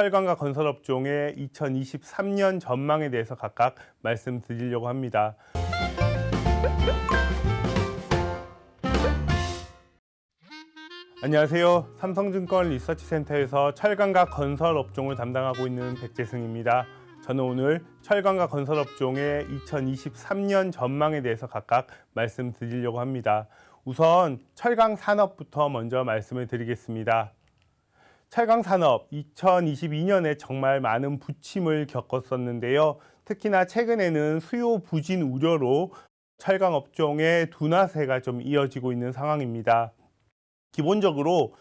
철강과 건설업종의 2023년 전망에 대해서 각각 말씀드리려고 합니다. 안녕하세요. 삼성증권 리서치센터에서 철강과 건설업종을 담당하고 있는 백재승입니다. 저는 오늘 철강과 건설업종의 2023년 전망에 대해서 각각 말씀드리려고 합니다. 우선 철강 산업부터 먼저 말씀을 드리겠습니다. 철강 산업 2022년에 정말 많은 부침을 겪었었는데요. 특히나 최근에는 수요 부진 우려로 철강 업종의 둔화세가 좀 이어지고 있는 상황입니다. 기본적으로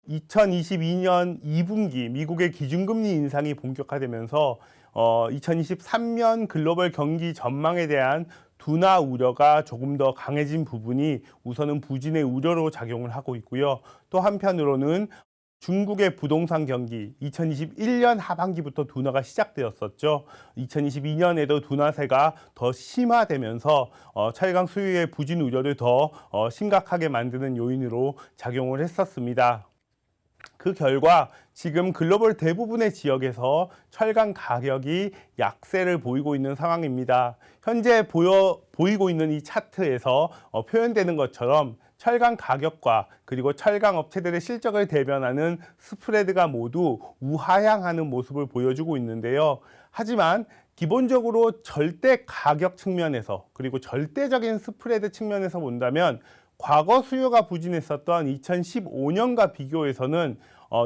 2022년 2분기 미국의 기준금리 인상이 본격화되면서 2023년 글로벌 경기 전망에 대한 둔화 우려가 조금 더 강해진 부분이 우선은 부진의 우려로 작용을 하고 있고요. 또 한편으로는 중국의 부동산 경기 2021년 하반기부터 둔화가 시작되었었죠. 2022년에도 둔화세가 더 심화되면서 철강 수요의 부진 우려를 더 심각하게 만드는 요인으로 작용을 했었습니다. 그 결과 지금 글로벌 대부분의 지역에서 철강 가격이 약세를 보이고 있는 상황입니다. 현재 보이고 있는 이 차트에서 표현되는 것처럼 철강 가격과 그리고 철강 업체들의 실적을 대변하는 스프레드가 모두 우하향하는 모습을 보여주고 있는데요. 하지만 기본적으로 절대 가격 측면에서 그리고 절대적인 스프레드 측면에서 본다면 과거 수요가 부진했었던 2015년과 비교해서는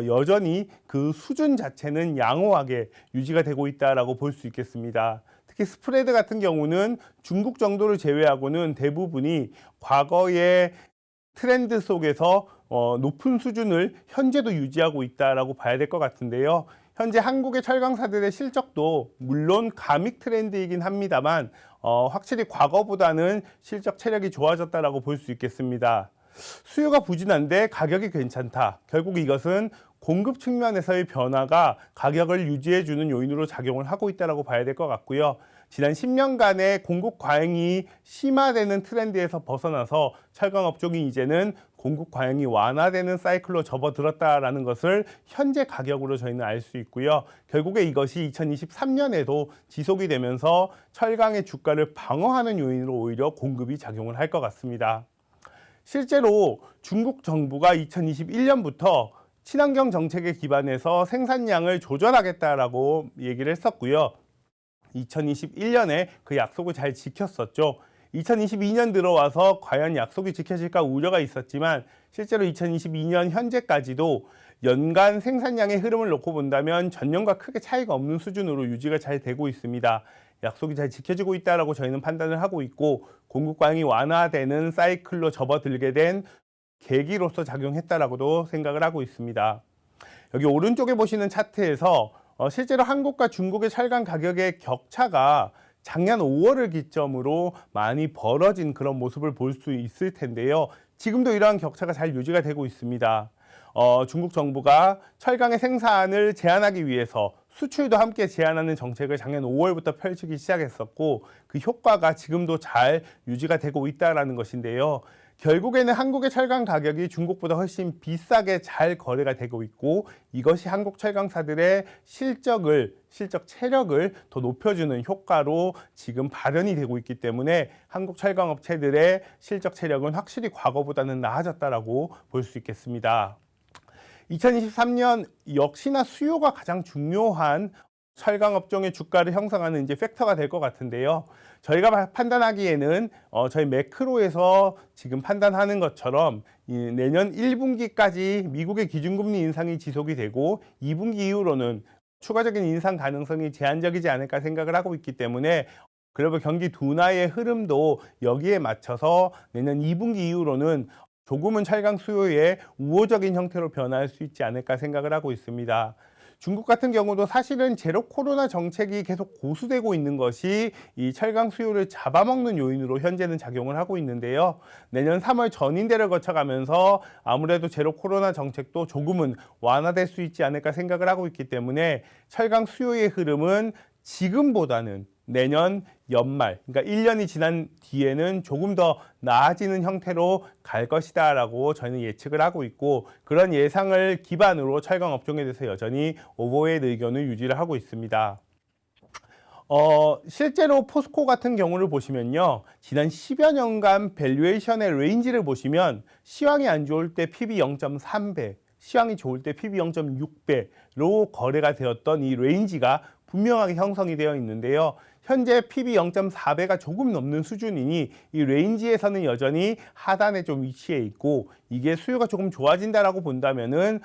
여전히 그 수준 자체는 양호하게 유지가 되고 있다라고 볼 수 있겠습니다. 특히 스프레드 같은 경우는 중국 정도를 제외하고는 대부분이 과거의 트렌드 속에서 높은 수준을 현재도 유지하고 있다라고 봐야 될 것 같은데요. 현재 한국의 철강사들의 실적도 물론 감익 트렌드이긴 합니다만 확실히 과거보다는 실적 체력이 좋아졌다라고 볼 수 있겠습니다. 수요가 부진한데 가격이 괜찮다. 결국 이것은 공급 측면에서의 변화가 가격을 유지해주는 요인으로 작용을 하고 있다고 봐야 될 것 같고요. 지난 10년간의 공급 과잉이 심화되는 트렌드에서 벗어나서 철강 업종이 이제는 공급 과잉이 완화되는 사이클로 접어들었다라는 것을 현재 가격으로 저희는 알 수 있고요. 결국에 이것이 2023년에도 지속이 되면서 철강의 주가를 방어하는 요인으로 오히려 공급이 작용을 할 것 같습니다. 실제로 중국 정부가 2021년부터 친환경 정책에 기반해서 생산량을 조절하겠다라고 얘기를 했었고요. 2021년에 그 약속을 잘 지켰었죠. 2022년 들어와서 과연 약속이 지켜질까 우려가 있었지만 실제로 2022년 현재까지도 연간 생산량의 흐름을 놓고 본다면 전년과 크게 차이가 없는 수준으로 유지가 잘 되고 있습니다. 약속이 잘 지켜지고 있다라고 저희는 판단을 하고 있고 공급 과잉이 완화되는 사이클로 접어들게 된 계기로서 작용했다라고도 생각을 하고 있습니다. 여기 오른쪽에 보시는 차트에서 실제로 한국과 중국의 철강 가격의 격차가 작년 5월을 기점으로 많이 벌어진 그런 모습을 볼 수 있을 텐데요. 지금도 이러한 격차가 잘 유지가 되고 있습니다. 중국 정부가 철강의 생산을 제한하기 위해서 수출도 함께 제한하는 정책을 작년 5월부터 펼치기 시작했었고 그 효과가 지금도 잘 유지가 되고 있다는 것인데요. 결국에는 한국의 철강 가격이 중국보다 훨씬 비싸게 잘 거래가 되고 있고 이것이 한국 철강사들의 실적 체력을 더 높여주는 효과로 지금 발현이 되고 있기 때문에 한국 철강 업체들의 실적 체력은 확실히 과거보다는 나아졌다라고 볼 수 있겠습니다. 2023년 역시나 수요가 가장 중요한 철강 업종의 주가를 형성하는 이제 팩터가 될 것 같은데요. 저희가 판단하기에는 저희 매크로에서 지금 판단하는 것처럼 내년 1분기까지 미국의 기준금리 인상이 지속이 되고 2분기 이후로는 추가적인 인상 가능성이 제한적이지 않을까 생각을 하고 있기 때문에 글로벌 경기 둔화의 흐름도 여기에 맞춰서 내년 2분기 이후로는 조금은 철강 수요의 우호적인 형태로 변화할 수 있지 않을까 생각을 하고 있습니다. 중국 같은 경우도 사실은 제로 코로나 정책이 계속 고수되고 있는 것이 이 철강 수요를 잡아먹는 요인으로 현재는 작용을 하고 있는데요. 내년 3월 전인대를 거쳐가면서 아무래도 제로 코로나 정책도 조금은 완화될 수 있지 않을까 생각을 하고 있기 때문에 철강 수요의 흐름은 지금보다는 내년 연말, 그러니까 1년이 지난 뒤에는 조금 더 나아지는 형태로 갈 것이다라고 저희는 예측을 하고 있고, 그런 예상을 기반으로 철강 업종에 대해서 여전히 오버웨이드 의견을 유지를 하고 있습니다. 실제로 포스코 같은 경우를 보시면요, 지난 10여 년간 밸류에이션의 레인지를 보시면 시황이 안 좋을 때 PB 0.3배, 시황이 좋을 때 PB 0.6배로 거래가 되었던 이 레인지가 분명하게 형성이 되어 있는데요. 현재 PB 0.4배가 조금 넘는 수준이니 이 레인지에서는 여전히 하단에 좀 위치해 있고, 이게 수요가 조금 좋아진다라고 본다면은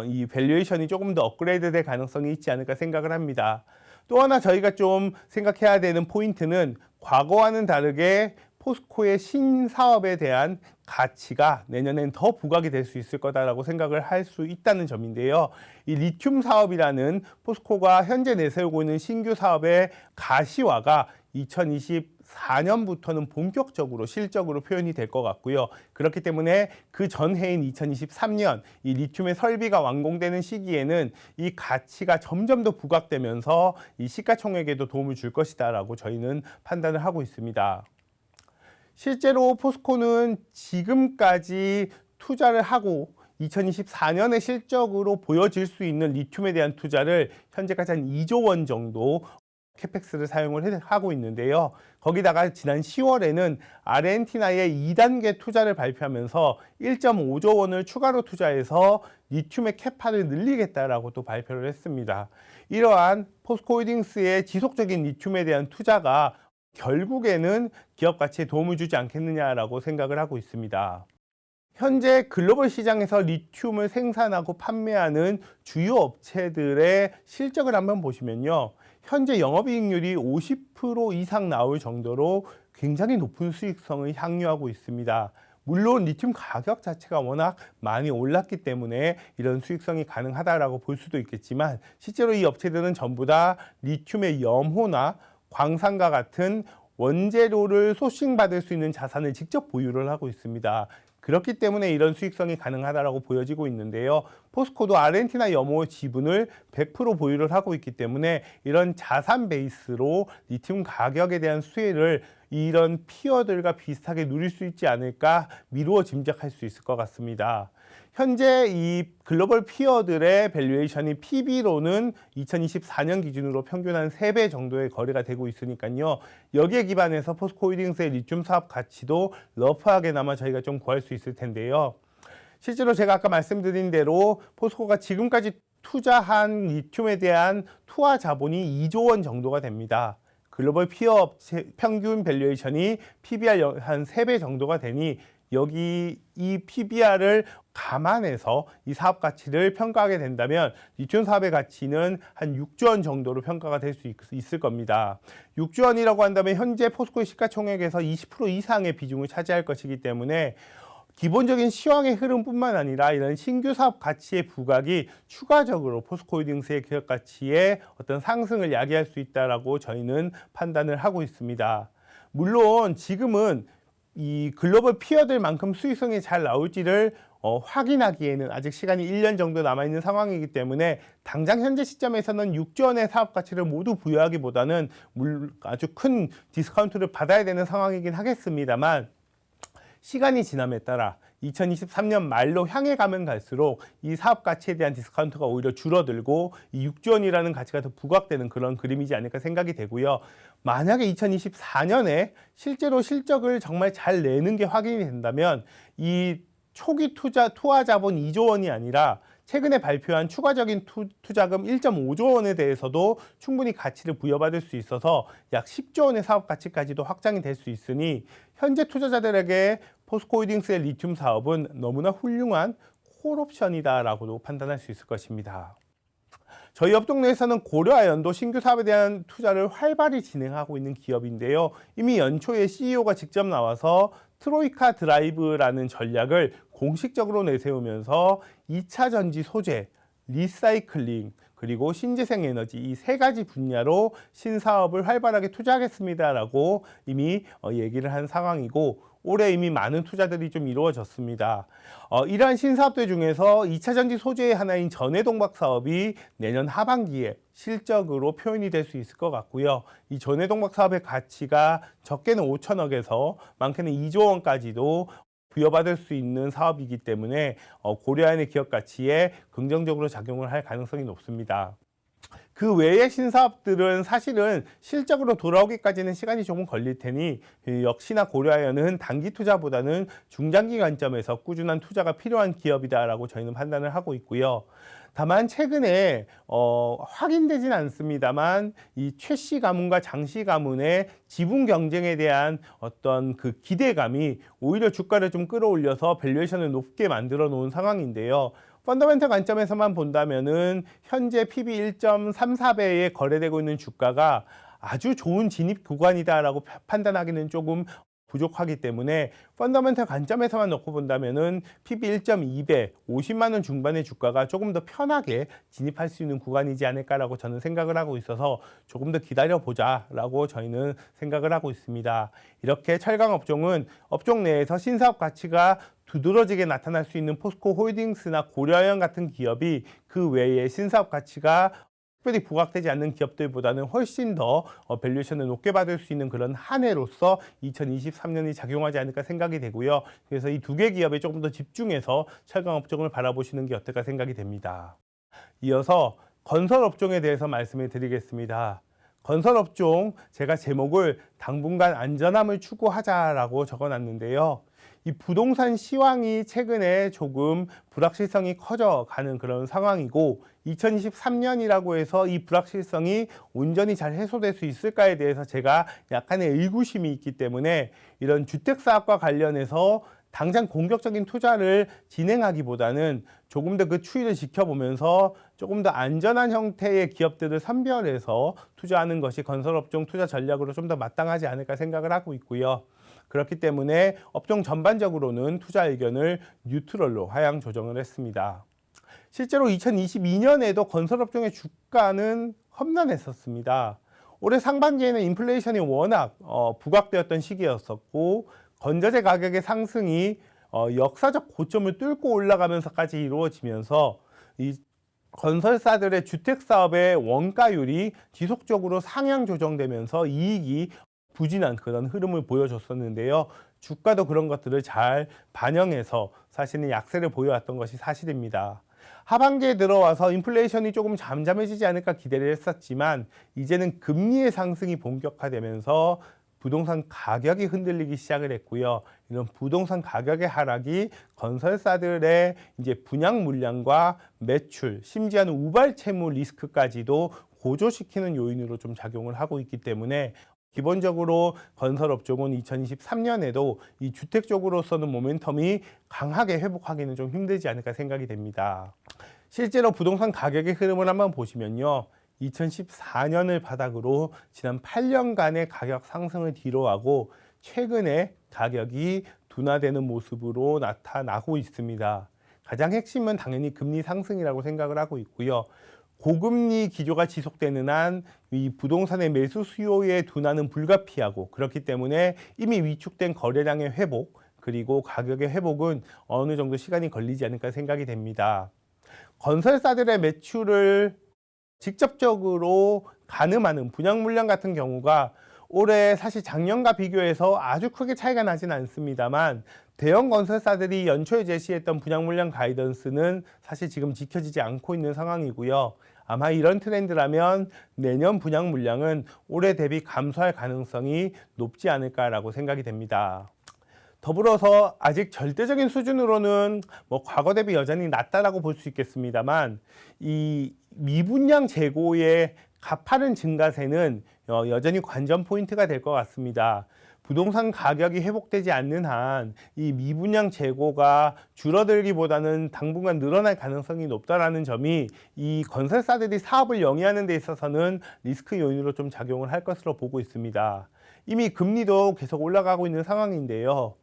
이 밸류에이션이 조금 더 업그레이드 될 가능성이 있지 않을까 생각을 합니다. 또 하나 저희가 좀 생각해야 되는 포인트는, 과거와는 다르게 포스코의 신사업에 대한 가치가 내년엔 더 부각이 될 수 있을 거다라고 생각을 할 수 있다는 점인데요. 이 리튬 사업이라는 포스코가 현재 내세우고 있는 신규 사업의 가시화가 2024년부터는 본격적으로 실적으로 표현이 될 것 같고요. 그렇기 때문에 그 전해인 2023년 이 리튬의 설비가 완공되는 시기에는 이 가치가 점점 더 부각되면서 이 시가총액에도 도움을 줄 것이다라고 저희는 판단을 하고 있습니다. 실제로 포스코는 지금까지 투자를 하고 2024년의 실적으로 보여질 수 있는 리튬에 대한 투자를 현재까지 한 2조 원 정도 캐펙스를 사용을 하고 있는데요. 거기다가 지난 10월에는 아르헨티나의 2단계 투자를 발표하면서 1.5조 원을 추가로 투자해서 리튬의 캐파를 늘리겠다라고 또 발표를 했습니다. 이러한 포스코홀딩스의 지속적인 리튬에 대한 투자가 결국에는 기업 가치에 도움을 주지 않겠느냐라고 생각을 하고 있습니다. 현재 글로벌 시장에서 리튬을 생산하고 판매하는 주요 업체들의 실적을 한번 보시면요, 현재 영업이익률이 50% 이상 나올 정도로 굉장히 높은 수익성을 향유하고 있습니다. 물론 리튬 가격 자체가 워낙 많이 올랐기 때문에 이런 수익성이 가능하다라고 볼 수도 있겠지만, 실제로 이 업체들은 전부 다 리튬의 염호나 광산과 같은 원재료를 소싱받을 수 있는 자산을 직접 보유를 하고 있습니다. 그렇기 때문에 이런 수익성이 가능하다고 보여지고 있는데요. 포스코도 아르헨티나 염호 지분을 100% 보유를 하고 있기 때문에 이런 자산 베이스로 리튬 가격에 대한 수혜를 이런 피어들과 비슷하게 누릴 수 있지 않을까 미루어 짐작할 수 있을 것 같습니다. 현재 이 글로벌 피어들의 밸류에이션이 PB로는 2024년 기준으로 평균 한 3배 정도의 거래가 되고 있으니까요. 여기에 기반해서 포스코홀딩스의 리튬 사업 가치도 러프하게나마 저희가 좀 구할 수 있을 텐데요. 실제로 제가 아까 말씀드린 대로 포스코가 지금까지 투자한 리튬에 대한 투하 자본이 2조 원 정도가 됩니다. 글로벌 피어 업체 평균 밸류에이션이 PBR 한 3배 정도가 되니, 여기 이 PBR을 감안해서 이 사업 가치를 평가하게 된다면 리튬 사업의 가치는 한 6조 원 정도로 평가가 될 수 있을 겁니다. 6조 원이라고 한다면 현재 포스코의 시가총액에서 20% 이상의 비중을 차지할 것이기 때문에 기본적인 시황의 흐름뿐만 아니라 이런 신규 사업 가치의 부각이 추가적으로 포스코홀딩스의 기업 가치의 어떤 상승을 야기할 수 있다라고 저희는 판단을 하고 있습니다. 물론 지금은 이 글로벌 피어들만큼 수익성이 잘 나올지를 확인하기에는 아직 시간이 1년 정도 남아있는 상황이기 때문에 당장 현재 시점에서는 6조 원의 사업 가치를 모두 부여하기보다는 아주 큰 디스카운트를 받아야 되는 상황이긴 하겠습니다만, 시간이 지남에 따라 2023년 말로 향해 가면 갈수록 이 사업 가치에 대한 디스카운트가 오히려 줄어들고 이 6조 원이라는 가치가 더 부각되는 그런 그림이지 않을까 생각이 되고요. 만약에 2024년에 실제로 실적을 정말 잘 내는 게 확인이 된다면 이 초기 투하 자본 2조 원이 아니라 최근에 발표한 추가적인 투자금 1.5조 원에 대해서도 충분히 가치를 부여받을 수 있어서 약 10조 원의 사업 가치까지도 확장이 될 수 있으니, 현재 투자자들에게 포스코홀딩스의 리튬 사업은 너무나 훌륭한 콜옵션이다라고도 판단할 수 있을 것입니다. 저희 업종 내에서는 고려아연도 신규 사업에 대한 투자를 활발히 진행하고 있는 기업인데요. 이미 연초에 CEO가 직접 나와서 트로이카 드라이브라는 전략을 공식적으로 내세우면서 2차 전지 소재, 리사이클링, 그리고 신재생 에너지 이 3가지 분야로 신사업을 활발하게 투자하겠습니다라고 이미 얘기를 한 상황이고, 올해 이미 많은 투자들이 좀 이루어졌습니다. 이러한 신사업들 중에서 2차 전지 소재의 하나인 전해동박 사업이 내년 하반기에 실적으로 표현이 될 수 있을 것 같고요. 이 전해동박 사업의 가치가 적게는 5천억에서 많게는 2조 원까지도 부여받을 수 있는 사업이기 때문에 고려아연의 기업 가치에 긍정적으로 작용을 할 가능성이 높습니다. 그 외의 신사업들은 사실은 실적으로 돌아오기까지는 시간이 조금 걸릴 테니 역시나 고려아연은 단기 투자보다는 중장기 관점에서 꾸준한 투자가 필요한 기업이다라고 저희는 판단을 하고 있고요. 다만 최근에 확인되진 않습니다만 이 최씨 가문과 장씨 가문의 지분 경쟁에 대한 어떤 그 기대감이 오히려 주가를 좀 끌어올려서 밸류에이션을 높게 만들어 놓은 상황인데요. 펀더멘털 관점에서만 본다면은 현재 PB 1.34배에 거래되고 있는 주가가 아주 좋은 진입 구간이다라고 판단하기는 조금 부족하기 때문에 펀더멘털 관점에서만 놓고 본다면은 PB 1.2배, 50만 원 중반의 주가가 조금 더 편하게 진입할 수 있는 구간이지 않을까라고 저는 생각을 하고 있어서 조금 더 기다려보자라고 저희는 생각을 하고 있습니다. 이렇게 철강 업종은 업종 내에서 신사업 가치가 두드러지게 나타날 수 있는 포스코 홀딩스나 고려아연 같은 기업이 그 외에 신사업 가치가 특별히 부각되지 않는 기업들보다는 훨씬 더 밸류에이션을 높게 받을 수 있는 그런 한 해로서 2023년이 작용하지 않을까 생각이 되고요. 그래서 이 두 개 기업에 조금 더 집중해서 철강 업종을 바라보시는 게 어떨까 생각이 됩니다. 이어서 건설 업종에 대해서 말씀을 드리겠습니다. 건설 업종 제가 제목을 당분간 안전함을 추구하자라고 적어놨는데요. 이 부동산 시황이 최근에 조금 불확실성이 커져가는 그런 상황이고 2023년이라고 해서 이 불확실성이 온전히 잘 해소될 수 있을까에 대해서 제가 약간의 의구심이 있기 때문에 이런 주택사업과 관련해서 당장 공격적인 투자를 진행하기보다는 조금 더 그 추이를 지켜보면서 조금 더 안전한 형태의 기업들을 선별해서 투자하는 것이 건설업종 투자 전략으로 좀 더 마땅하지 않을까 생각을 하고 있고요. 그렇기 때문에 업종 전반적으로는 투자 의견을 뉴트럴로 하향 조정을 했습니다. 실제로 2022년에도 건설업종의 주가는 험난했었습니다. 올해 상반기에는 인플레이션이 워낙 부각되었던 시기였었고 건자재 가격의 상승이 역사적 고점을 뚫고 올라가면서까지 이루어지면서 이 건설사들의 주택사업의 원가율이 지속적으로 상향 조정되면서 이익이 부진한 그런 흐름을 보여줬었는데요. 주가도 그런 것들을 잘 반영해서 사실은 약세를 보여왔던 것이 사실입니다. 하반기에 들어와서 인플레이션이 조금 잠잠해지지 않을까 기대를 했었지만 이제는 금리의 상승이 본격화되면서 부동산 가격이 흔들리기 시작을 했고요. 이런 부동산 가격의 하락이 건설사들의 이제 분양 물량과 매출, 심지어는 우발 채무 리스크까지도 고조시키는 요인으로 좀 작용을 하고 있기 때문에 기본적으로 건설업종은 2023년에도 이 주택 쪽으로서는 모멘텀이 강하게 회복하기는 좀 힘들지 않을까 생각이 됩니다. 실제로 부동산 가격의 흐름을 한번 보시면요. 2014년을 바닥으로 지난 8년간의 가격 상승을 뒤로하고 최근에 가격이 둔화되는 모습으로 나타나고 있습니다. 가장 핵심은 당연히 금리 상승이라고 생각을 하고 있고요. 고금리 기조가 지속되는 한 이 부동산의 매수 수요의 둔화는 불가피하고 그렇기 때문에 이미 위축된 거래량의 회복 그리고 가격의 회복은 어느 정도 시간이 걸리지 않을까 생각이 됩니다. 건설사들의 매출을 직접적으로 가늠하는 분양 물량 같은 경우가 올해 사실 작년과 비교해서 아주 크게 차이가 나진 않습니다만 대형 건설사들이 연초에 제시했던 분양 물량 가이던스는 사실 지금 지켜지지 않고 있는 상황이고요. 아마 이런 트렌드라면 내년 분양 물량은 올해 대비 감소할 가능성이 높지 않을까라고 생각이 됩니다. 더불어서 아직 절대적인 수준으로는 과거 대비 여전히 낮다라고 볼 수 있겠습니다만 이 미분양 재고의 가파른 증가세는 여전히 관전 포인트가 될 것 같습니다. 부동산 가격이 회복되지 않는 한 이 미분양 재고가 줄어들기보다는 당분간 늘어날 가능성이 높다라는 점이 이 건설사들이 사업을 영위하는 데 있어서는 리스크 요인으로 좀 작용을 할 것으로 보고 있습니다. 이미 금리도 계속 올라가고 있는 상황인데요.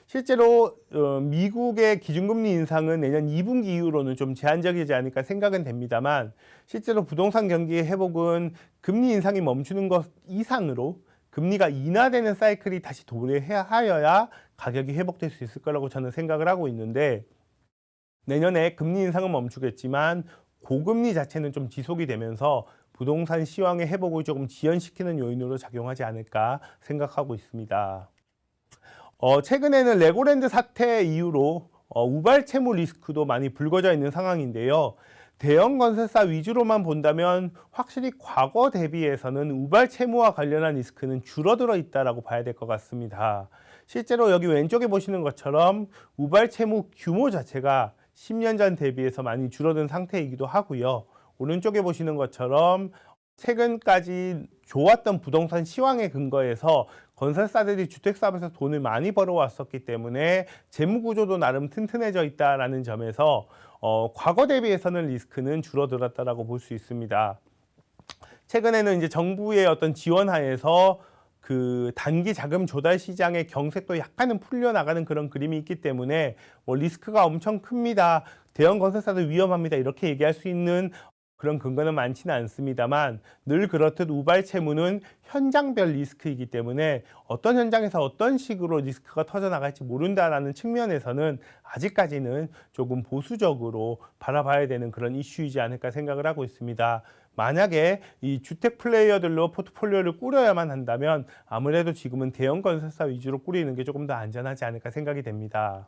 실제로 미국의 기준금리 인상은 내년 2분기 이후로는 좀 제한적이지 않을까 생각은 됩니다만 실제로 부동산 경기의 회복은 금리 인상이 멈추는 것 이상으로 금리가 인하되는 사이클이 다시 도래하여야 가격이 회복될 수 있을 거라고 저는 생각을 하고 있는데, 내년에 금리 인상은 멈추겠지만 고금리 자체는 좀 지속이 되면서 부동산 시황의 회복을 조금 지연시키는 요인으로 작용하지 않을까 생각하고 있습니다. 최근에는 레고랜드 사태 이후로 우발 채무 리스크도 많이 불거져 있는 상황인데요. 대형 건설사 위주로만 본다면 확실히 과거 대비해서는 우발 채무와 관련한 리스크는 줄어들어 있다라고 봐야 될 것 같습니다. 실제로 여기 왼쪽에 보시는 것처럼 우발 채무 규모 자체가 10년 전 대비해서 많이 줄어든 상태이기도 하고요. 오른쪽에 보시는 것처럼 최근까지 좋았던 부동산 시황에 근거해서 건설사들이 주택사업에서 돈을 많이 벌어왔었기 때문에 재무구조도 나름 튼튼해져 있다는 점에서 과거 대비해서는 리스크는 줄어들었다라고 볼 수 있습니다. 최근에는 이제 정부의 어떤 지원하에서 그 단기 자금 조달 시장의 경색도 약간은 풀려나가는 그런 그림이 있기 때문에 리스크가 엄청 큽니다. 대형 건설사들 위험합니다. 이렇게 얘기할 수 있는 그런 근거는 많지는 않습니다만, 늘 그렇듯 우발 채무는 현장별 리스크이기 때문에 어떤 현장에서 어떤 식으로 리스크가 터져나갈지 모른다라는 측면에서는 아직까지는 조금 보수적으로 바라봐야 되는 그런 이슈이지 않을까 생각을 하고 있습니다. 만약에 이 주택 플레이어들로 포트폴리오를 꾸려야만 한다면 아무래도 지금은 대형 건설사 위주로 꾸리는 게 조금 더 안전하지 않을까 생각이 됩니다.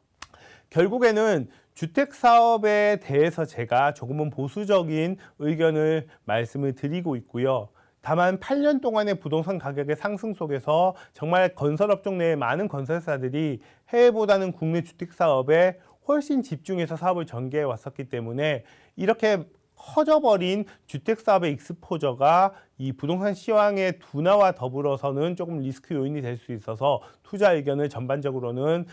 결국에는 주택 사업에 대해서 제가 조금은 보수적인 의견을 말씀을 드리고 있고요. 다만 8년 동안의 부동산 가격의 상승 속에서 정말 건설업종 내에 많은 건설사들이 해외보다는 국내 주택 사업에 훨씬 집중해서 사업을 전개해 왔었기 때문에 이렇게 커져버린 주택사업의 익스포저가 이 부동산 시황의 둔화와 더불어서는 조금 리스크 요인이 될 수 있어서 투자 의견을 전반적으로는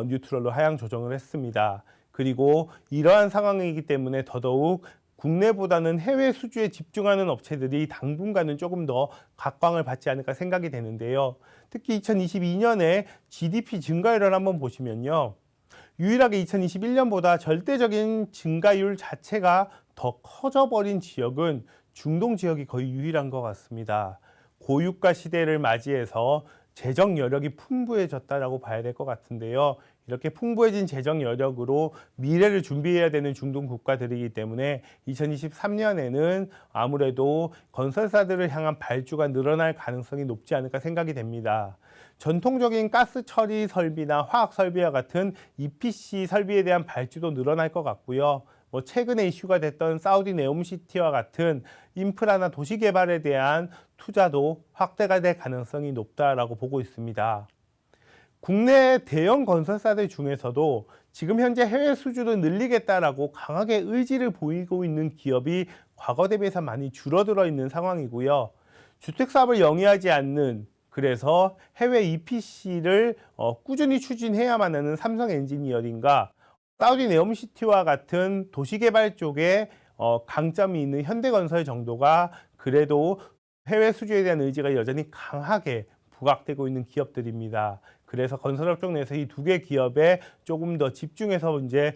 뉴트럴로 하향 조정을 했습니다. 그리고 이러한 상황이기 때문에 더더욱 국내보다는 해외 수주에 집중하는 업체들이 당분간은 조금 더 각광을 받지 않을까 생각이 되는데요. 특히 2022년에 GDP 증가율을 한번 보시면요. 유일하게 2021년보다 절대적인 증가율 자체가 더 커져버린 지역은 중동 지역이 거의 유일한 것 같습니다. 고유가 시대를 맞이해서 재정 여력이 풍부해졌다라고 봐야 될 것 같은데요. 이렇게 풍부해진 재정 여력으로 미래를 준비해야 되는 중동 국가들이기 때문에 2023년에는 아무래도 건설사들을 향한 발주가 늘어날 가능성이 높지 않을까 생각이 됩니다. 전통적인 가스 처리 설비나 화학 설비와 같은 EPC 설비에 대한 발주도 늘어날 것 같고요. 최근에 이슈가 됐던 사우디 네옴시티와 같은 인프라나 도시 개발에 대한 투자도 확대가 될 가능성이 높다라고 보고 있습니다. 국내 대형 건설사들 중에서도 지금 현재 해외 수주를 늘리겠다라고 강하게 의지를 보이고 있는 기업이 과거 대비해서 많이 줄어들어 있는 상황이고요. 주택사업을 영위하지 않는, 그래서 해외 EPC를 꾸준히 추진해야만 하는 삼성 엔지니어링과 사우디 네옴시티와 같은 도시개발 쪽에 강점이 있는 현대건설 정도가 그래도 해외 수주에 대한 의지가 여전히 강하게 부각되고 있는 기업들입니다. 그래서 건설업종 내에서 이 두 개 기업에 조금 더 집중해서 이제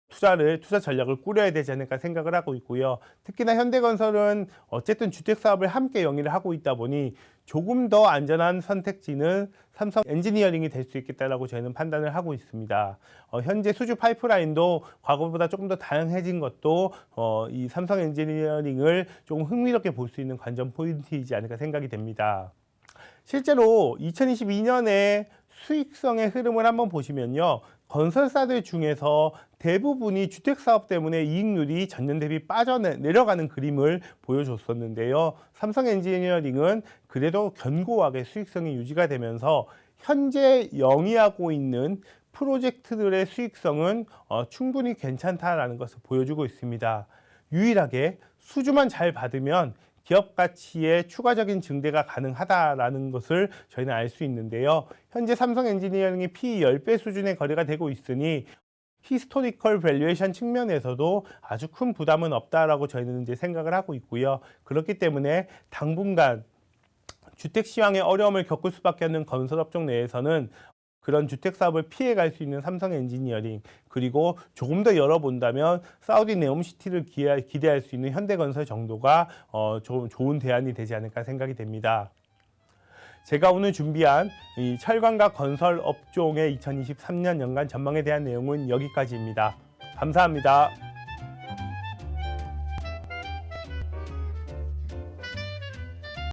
투자 전략을 꾸려야 되지 않을까 생각을 하고 있고요. 특히나 현대건설은 어쨌든 주택사업을 함께 영위를 하고 있다 보니 조금 더 안전한 선택지는 삼성 엔지니어링이 될 수 있겠다라고 저희는 판단을 하고 있습니다. 현재 수주 파이프라인도 과거보다 조금 더 다양해진 것도 이 삼성 엔지니어링을 조금 흥미롭게 볼 수 있는 관전 포인트이지 않을까 생각이 됩니다. 실제로 2022년에 수익성의 흐름을 한번 보시면요. 건설사들 중에서 대부분이 주택사업 때문에 이익률이 전년 대비 내려가는 그림을 보여줬었는데요. 삼성 엔지니어링은 그래도 견고하게 수익성이 유지가 되면서 현재 영위하고 있는 프로젝트들의 수익성은 충분히 괜찮다라는 것을 보여주고 있습니다. 유일하게 수주만 잘 받으면 기업 가치의 추가적인 증대가 가능하다라는 것을 저희는 알 수 있는데요. 현재 삼성 엔지니어링이 PE 10배 수준의 거래가 되고 있으니 히스토리컬 밸류에이션 측면에서도 아주 큰 부담은 없다라고 저희는 이제 생각을 하고 있고요. 그렇기 때문에 당분간 주택 시황의 어려움을 겪을 수밖에 없는 건설업종 내에서는 그런 주택사업을 피해갈 수 있는 삼성 엔지니어링, 그리고 조금 더 열어본다면 사우디 네옴시티를 기대할 수 있는 현대건설 정도가 좀 좋은 대안이 되지 않을까 생각이 됩니다. 제가 오늘 준비한 이 철강과 건설 업종의 2023년 연간 전망에 대한 내용은 여기까지입니다. 감사합니다.